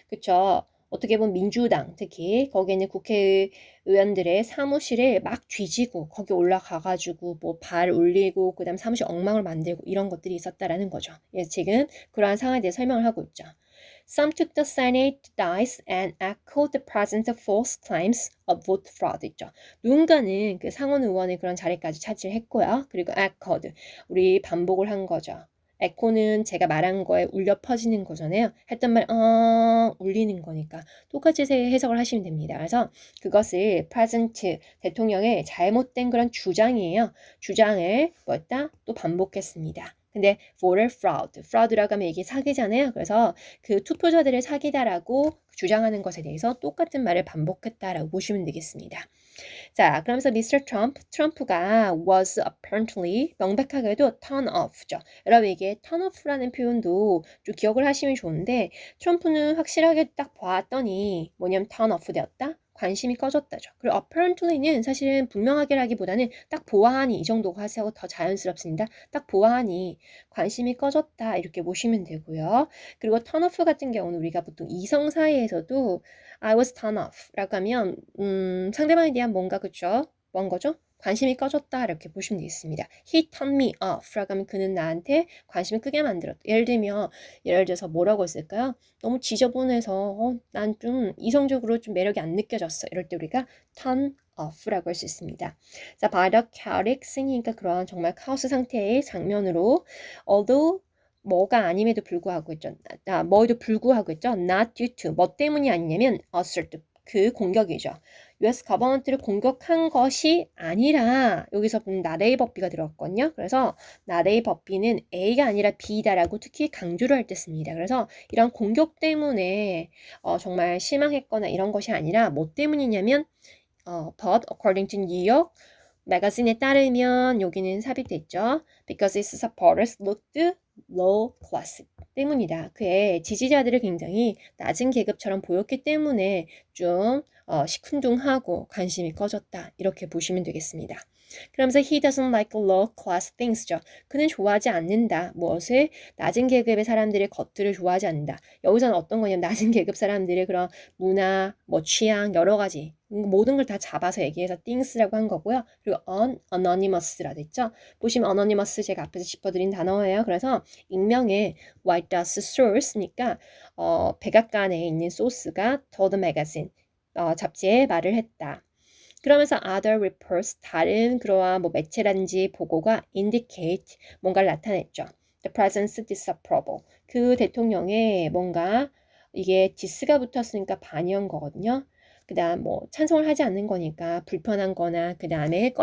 그쵸. 어떻게 보면 민주당 특히 거기에 있는 국회의원들의 사무실에 막 뒤지고 거기 올라가가지고 뭐 발 올리고 그다음 사무실 엉망을 만들고 이런 것들이 있었다라는 거죠. 예, 지금 그러한 상황에 대해 설명을 하고 있죠. Some took the Senate dice and echoed the president's false claims of vote fraud 있죠. 누군가는 그 상원 의원의 그런 자리까지 차지했고요. 그리고 echoed, 우리 반복을 한 거죠. echo는 제가 말한 거에 울려 퍼지는 거잖아요. 했던 말, 울리는 거니까 똑같이 해석을 하시면 됩니다. 그래서 그것을 present 대통령의 잘못된 그런 주장이에요. 주장을 뭐였다? 또 반복했습니다. 근데 voter fraud, fraud라고 하면 이게 사기잖아요. 그래서 그 투표자들을 사기다라고 주장하는 것에 대해서 똑같은 말을 반복했다라고 보시면 되겠습니다. 자, 그러면서 미스터 트럼프가 was apparently 명백하게도 turn off죠. 여러분 이게 turn off라는 표현도 좀 기억을 하시면 좋은데 트럼프는 확실하게 딱 봤더니 뭐냐면 turn off 되었다? 관심이 꺼졌다죠. 그리고 apparently는 사실은 분명하게라기보다는 딱 보아하니 이 정도가 하세요. 더 자연스럽습니다. 딱 보아하니 관심이 꺼졌다 이렇게 보시면 되고요. 그리고 turn off 같은 경우는 우리가 보통 이성 사이에서도 I was turned off 라고 하면 상대방에 대한 뭔가 그쵸? 뭔 거죠? 관심이 꺼졌다 이렇게 보시면 되겠습니다. He turned me off 라고 하면 그는 나한테 관심을 끄게 만들었다. 예를 들어서 뭐라고 했을까요? 너무 지저분해서 난 좀 이성적으로 좀 매력이 안 느껴졌어. 이럴 때 우리가 turn off라고 할 수 있습니다. 자, by the chaotic scene이니까 그러한 정말 카오스 상태의 장면으로 although 뭐가 아님에도 불구하고 있죠. 뭐에도 불구하고 있죠. Not due to 뭐 때문이 아니냐면 assault 그 공격이죠. US 거버넌트를 공격한 것이 아니라 여기서 보면 not A 법비가 들어갔거든요. 그래서 not A 법비는 A가 아니라 B다라고 특히 강조를 할 때 씁니다. 그래서 이런 공격 때문에 정말 실망했거나 이런 것이 아니라 뭐 때문이냐면 but according to New York 매거진에 따르면 여기는 삽입됐죠. Because its supporters looked low class 때문이다. 그의 지지자들을 굉장히 낮은 계급처럼 보였기 때문에 좀 시큰둥하고 관심이 꺼졌다. 이렇게 보시면 되겠습니다. 그러면서 he doesn't like low class things죠. 그는 좋아하지 않는다. 무엇을? 낮은 계급의 사람들의 것들을 좋아하지 않는다. 여기서는 어떤 거냐면 낮은 계급 사람들의 그런 문화, 뭐 취향, 여러 가지 모든 걸 다 잡아서 얘기해서 things라고 한 거고요. 그리고 anonymous라 됐죠. 보시면 anonymous 제가 앞에서 짚어드린 단어예요. 그래서 익명의 white dust source니까 백악관에 있는 소스가 told the magazine 잡지에 말을 했다. 그러면서 other reports 다른 그러한 뭐 매체라든지 보고가 indicate 뭔가를 나타냈죠. The president's disapproval 그 대통령의 뭔가 이게 디스가 붙었으니까 반이한 거거든요. 그 다음 뭐 찬성을 하지 않는 거니까 불편한 거나 그 다음에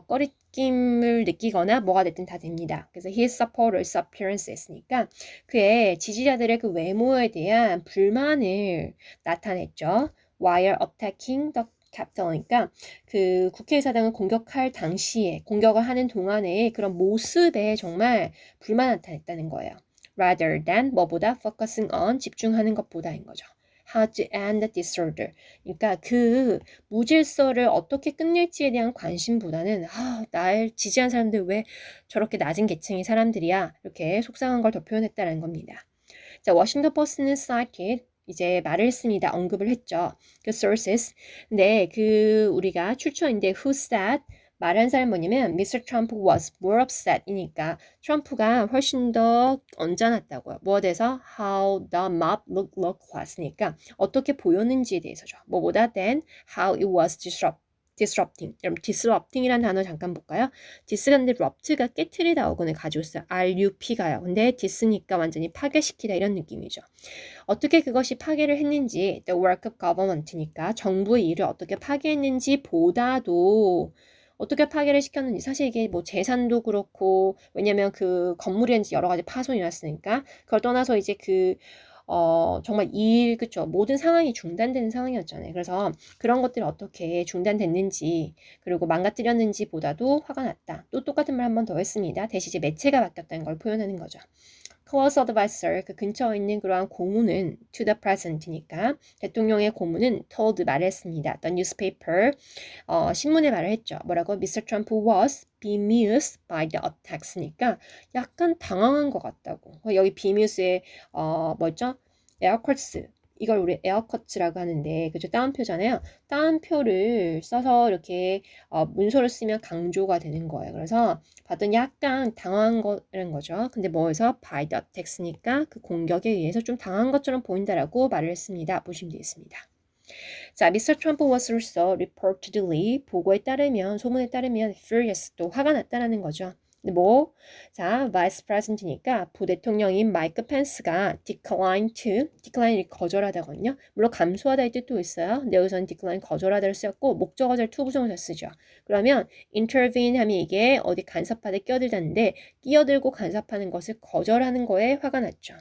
꺼리낌을 느끼거나 뭐가 됐든 다 됩니다. 그래서 his supporters appearances니까 그의 지지자들의 그 외모에 대한 불만을 나타냈죠. While attacking the capitol이니까 그 국회의사당을 공격할 당시에 공격을 하는 동안에 그런 모습에 정말 불만 나타냈다는 거예요. Rather than 뭐보다 focusing on 집중하는 것보다인 거죠. How to end the disorder. 그러니까 그 무질서를 어떻게 끝낼지에 대한 관심보다는 날 지지한 사람들 왜 저렇게 낮은 계층의 사람들이야 이렇게 속상한 걸 더 표현했다는 겁니다. 자, 워싱턴 포스트는 cited 이제 말을 했습니다. 언급을 했죠. 그 sources. 근데 그 우리가 출처인데 who said 말한 사람 뭐냐면 Mr. Trump was more upset 이니까 트럼프가 훨씬 더 언짢았다고요. 무엇에서? How the mob looked low class니까 어떻게 보였는지에 대해서죠. 뭐보다 than how it was disrupting. 여러분 disrupting이라는 단어 잠깐 볼까요? dis가 근데 rupt가 깨트리다 어근을 가져왔어요. RUP가요. 근데 dis니까 완전히 파괴시키다 이런 느낌이죠. 어떻게 그것이 파괴를 했는지 the work of government니까 정부의 일을 어떻게 파괴했는지 보다도 어떻게 파괴를 시켰는지 사실 이게 뭐 재산도 그렇고 왜냐면 그 건물이든지 여러 가지 파손이 났으니까 그걸 떠나서 이제 정말 그쵸. 모든 상황이 중단되는 상황이었잖아요. 그래서 그런 것들이 어떻게 중단됐는지, 그리고 망가뜨렸는지 보다도 화가 났다. 또 똑같은 말 한 번 더 했습니다. 대신 이제 매체가 바뀌었다는 걸 표현하는 거죠. close advisor, 그 근처에 있는 그러한 고문은 to the president니까 대통령의 고문은 told 말했습니다. The newspaper, 신문에 말을 했죠. 뭐라고? Mr. Trump was bemused by the attacks니까 약간 당황한 것 같다고. 여기 bemused의 뭐죠? 에어커츠. 이걸 우리 에어커츠라고 하는데 그죠? 따옴표잖아요. 따옴표를 써서 이렇게 문서를 쓰면 강조가 되는 거예요. 그래서 봤더니 약간 당황한 거라는 거죠. 근데 뭐에서 by the attacks니까 그 공격에 의해서 좀 당한 것처럼 보인다라고 말을 했습니다. 보시면 되겠습니다. 자, Mr. Trump was also reportedly 보고에 따르면 소문에 따르면 furious 또 화가 났다라는 거죠. 근데 뭐, 자, vice president니까 부대통령인 마이크 펜스가 decline를 거절하다거든요. 물론 감수하다의 뜻도 있어요. 근데 여기서는 decline 거절하다를 쓰였고 목적어절 투부정사 쓰죠. 그러면 intervene 하면 이게 어디 간섭하다 끼어들다는데 끼어들고 간섭하는 것을 거절하는 거에 화가 났죠.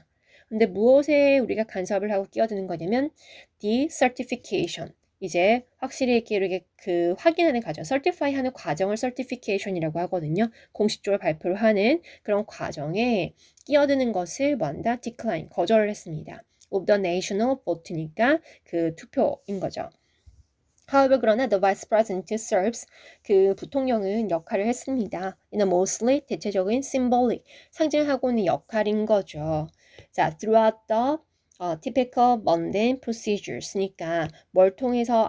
근데 무엇에 우리가 간섭을 하고 끼어드는 거냐면 decertification. 이제 확실히 이렇게 그 확인하는 과정, certify 하는 과정을 certification이라고 하거든요. 공식적으로 발표를 하는 그런 과정에 끼어드는 것을 뭐한다? decline, 거절을 했습니다. of the national vote니까 그 투표인 거죠. However, 그러나 the vice president serves 그 부통령은 역할을 했습니다. in a mostly 대체적인 symbolic 상징하고 있는 역할인 거죠. 자, throughout the typical mundane procedures니까 뭘 통해서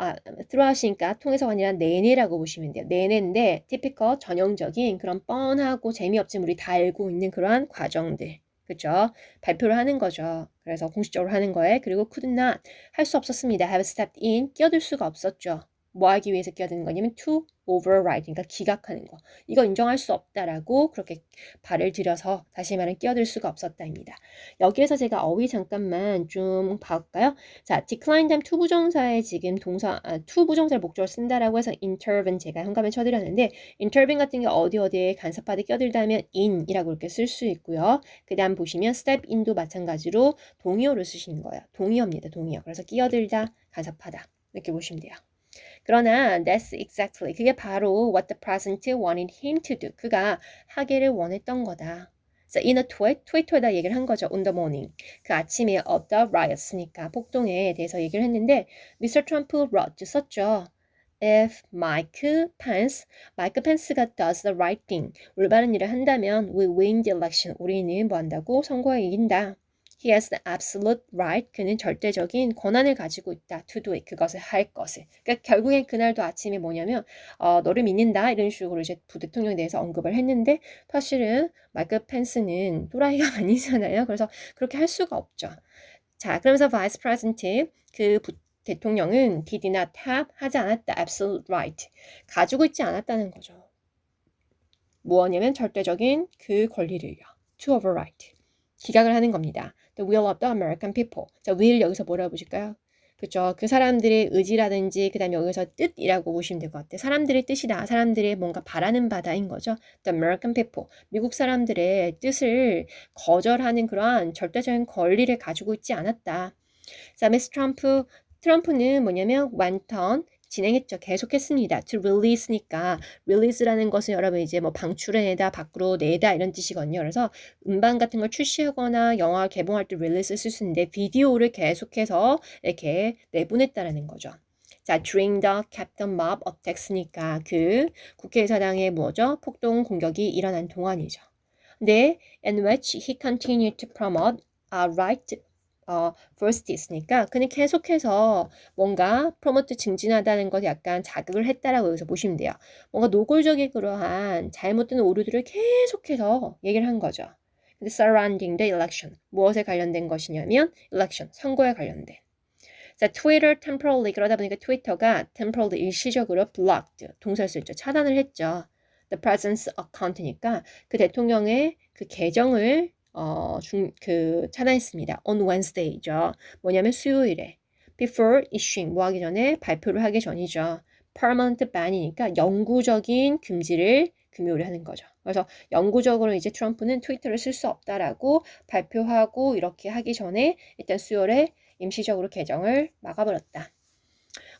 throughout이니까 통해서가 아니라 내내라고 보시면 돼요. 내내인데 typical 전형적인 그런 뻔하고 재미없지만 우리 다 알고 있는 그러한 과정들. 그죠? 발표를 하는 거죠. 그래서 공식적으로 하는 거에 그리고 could not 할 수 없었습니다. have stepped in 끼어들 수가 없었죠. 뭐 하기 위해서 끼어드는 거냐면 to override 그러니까 기각하는 거. 이거 인정할 수 없다라고 그렇게 발을 들여서 다시 말하면 끼어들 수가 없었다입니다. 여기에서 제가 어휘 잠깐만 좀 봐볼까요? 자, decline 다음 to 부정사에 지금 to 부정사를 목적으로 쓴다라고 해서 intervene 제가 현감에 쳐드렸는데 intervene 같은 게 어디에 간섭하되 끼어들다 하면 in이라고 이렇게 쓸 수 있고요. 그 다음 보시면 step in도 마찬가지로 동의어를 쓰시는 거예요. 동의어입니다. 동의어. 그래서 끼어들다, 간섭하다 이렇게 보시면 돼요. 그러나 that's exactly 그게 바로 what the president wanted him to do. 그가 하기를 원했던 거다. So in a tweet, 트위터에다 얘기를 한 거죠. On the morning. 그 아침에 of the riots니까 폭동에 대해서 얘기를 했는데 Mr. Trump wrote 썼죠. If Mike Pence가 does the right thing, 올바른 일을 한다면 we win the election. 우리는 뭐 한다고? 선거에 이긴다. He has the absolute right. 그는 절대적인 권한을 가지고 있다. To do it. 그것을 할 것을. 그러니까 결국엔 그날도 아침에 뭐냐면 너를 믿는다. 이런 식으로 이제 부대통령에 대해서 언급을 했는데 사실은 마이크 펜스는 또라이가 아니잖아요. 그래서 그렇게 할 수가 없죠. 자, 그러면서 vice president 그 대통령은 did not have 하지 않았다. absolute right. 가지고 있지 않았다는 거죠. 뭐냐면 절대적인 그 권리를요. to override. 기각을 하는 겁니다. The will of the American people. 자, will 여기서 뭐라고 보실까요? 그죠? 그 사람들의 의지라든지 그 다음에 여기서 뜻이라고 보시면 될 것 같아요. 사람들의 뜻이다. 사람들의 뭔가 바라는 바다인 거죠. The American people. 미국 사람들의 뜻을 거절하는 그러한 절대적인 권리를 가지고 있지 않았다. 자, 미스 트럼프는 뭐냐면 완턴 진행했죠. 계속했습니다. to release니까 release라는 것은 여러분 이제 뭐 방출해내다, 밖으로 내다 이런 뜻이거든요. 그래서 음반 같은 걸 출시하거나 영화 개봉할 때 release 쓸 수 있는데 비디오를 계속해서 이렇게 내보냈다라는 거죠. 자, during the Capitol mob attacks니까 그 국회의사당의 뭐죠? 폭동 공격이 일어난 동안이죠. 네, in which he continued to promote right first 있으니까 그는 계속해서 뭔가 프로모트 증진하다는 것 약간 자극을 했다라고 여기서 보시면 돼요. 뭔가 노골적인 그러한 잘못된 오류들을 계속해서 얘기를 한 거죠. 근데 surrounding the election 무엇에 관련된 것이냐면 election 선거에 관련된. 자, 트위터 temporarily 그러다 보니까 트위터가 temporarily 일시적으로 blocked 동사를 쓰죠. 차단을 했죠. The president's account니까 그 대통령의 그 계정을 차단했습니다. On Wednesday죠. 뭐냐면 수요일에. Before issuing, 뭐 하기 전에? 발표를 하기 전이죠. Permanent ban이니까 영구적인 금지를 금요일에 하는 거죠. 그래서 영구적으로 이제 트럼프는 트위터를 쓸 수 없다라고 발표하고 이렇게 하기 전에 일단 수요일에 임시적으로 계정을 막아버렸다.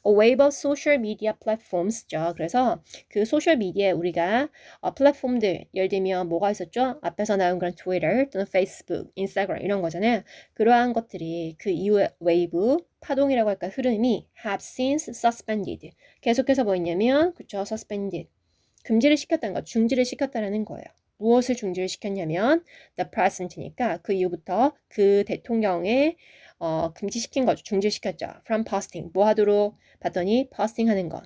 wave of social media platforms죠. 그래서 그 소셜 미디어에 우리가 플랫폼들 예를 들면 뭐가 있었죠? 앞에서 나온 그런 트위터 또는 페이스북, 인스타그램 이런 거잖아요. 그러한 것들이 그 이후에 웨이브 파동이라고 할까 흐름이 have since suspended. 계속해서 뭐 있냐면 그쵸? suspended. 금지를 시켰다는 거, 중지를 시켰다는 거예요. 무엇을 중지를 시켰냐면 the president니까 그 이후부터 그 대통령의 금지시킨 거죠. 중지시켰죠. from posting. 뭐 하도록 봤더니 posting 하는 것.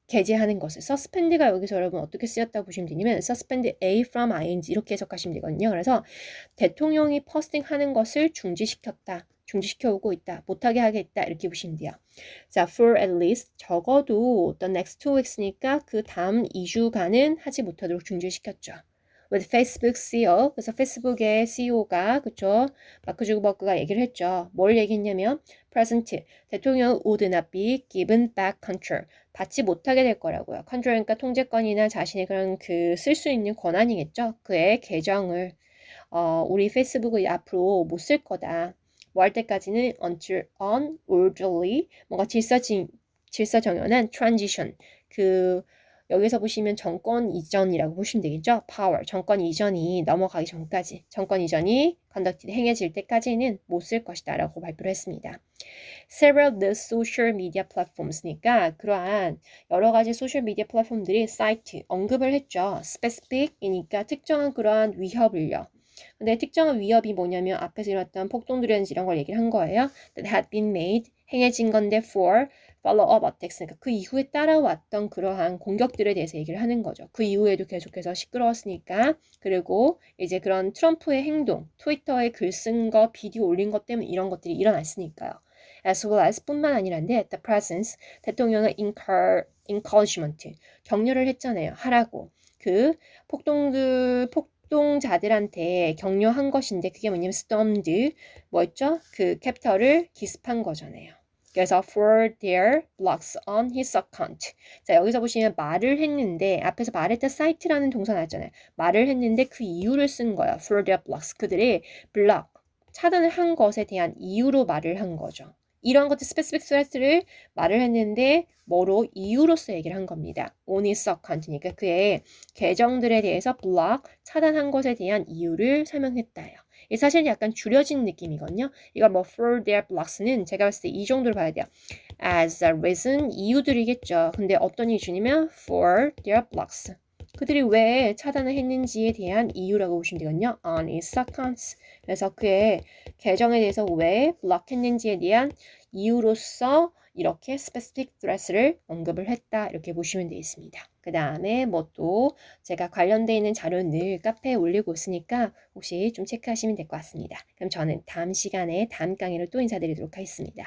게재하는 것을. suspend가 여기서 여러분 어떻게 쓰였다고 보시면 되냐면 suspend A from ing 이렇게 해석하시면 되거든요. 그래서 대통령이 posting 하는 것을 중지시켰다. 중지시켜오고 있다. 못하게 하겠다. 이렇게 보시면 돼요. 자, for at least 적어도 the next 2 weeks니까 그 다음 2주간은 하지 못하도록 중지시켰죠. with Facebook CEO. 그래서 페이스북의 CEO가 그쵸? 마크 주커버그가 얘기를 했죠. 뭘 얘기했냐면 present 대통령 would not be given back control. 받지 못하게 될 거라고요. control 그러니까 통제권이나 자신의 그런 그 쓸 수 있는 권한이겠죠. 그의 계정을 우리 페이스북을 앞으로 못 쓸 거다. 뭐 할 때까지는 until unorderly 뭔가 질서정연한 transition 그 여기서 보시면 정권 이전이라고 보시면 되겠죠. power 정권 이전이 넘어가기 전까지 정권 이전이 conducted 행해질 때까지는 못 쓸 것이다 라고 발표를 했습니다. Several of the social media platforms니까 그러한 여러 가지 소셜 미디어 플랫폼들이 사이트 언급을 했죠. specific이니까 특정한 그러한 위협을요. 근데 특정한 위협이 뭐냐면 앞에서 일어났던 폭동들이라든지 이런 걸 얘기를 한 거예요. That had been made 행해진 건데 for follow-up attacks 그러니까 그 이후에 따라왔던 그러한 공격들에 대해서 얘기를 하는 거죠. 그 이후에도 계속해서 시끄러웠으니까 그리고 이제 그런 트럼프의 행동, 트위터에 글 쓴 거, 비디오 올린 것 때문에 이런 것들이 일어났으니까요. As well as 뿐만 아니란데 the presence 대통령의 encouragement 격려를 했잖아요. 하라고 그 폭동자들한테 격려한 것인데 그게 뭐냐면 stormed 뭐였죠? 그 캡터를 기습한 거잖아요. 그래서 for their blocks on his account. 자 여기서 보시면 말을 했는데 앞에서 말했던 사이트라는 동사 나왔잖아요. 말을 했는데 그 이유를 쓴 거야. for their blocks. 그들의 블록 차단을 한 것에 대한 이유로 말을 한 거죠. 이런 것들 specific threat를 말을 했는데 뭐로 이유로서 얘기를 한 겁니다. on his account니까 그의 계정들에 대해서 block 차단한 것에 대한 이유를 설명했다요. 이 사실 약간 줄여진 느낌이거든요. 이거 뭐 for their blocks는 제가 봤을 때 이 정도로 봐야 돼요. as a reason 이유들이겠죠. 근데 어떤 이유냐면 for their blocks. 그들이 왜 차단을 했는지에 대한 이유라고 보시면 되거든요. on his accounts. 그래서 그의 계정에 대해서 왜 블록했는지에 대한 이유로서 이렇게 specific threat를 언급을 했다. 이렇게 보시면 되겠습니다. 그 다음에 뭐 또 제가 관련되어 있는 자료는 늘 카페에 올리고 있으니까 혹시 좀 체크하시면 될 것 같습니다. 그럼 저는 다음 시간에 다음 강의로 또 인사드리도록 하겠습니다.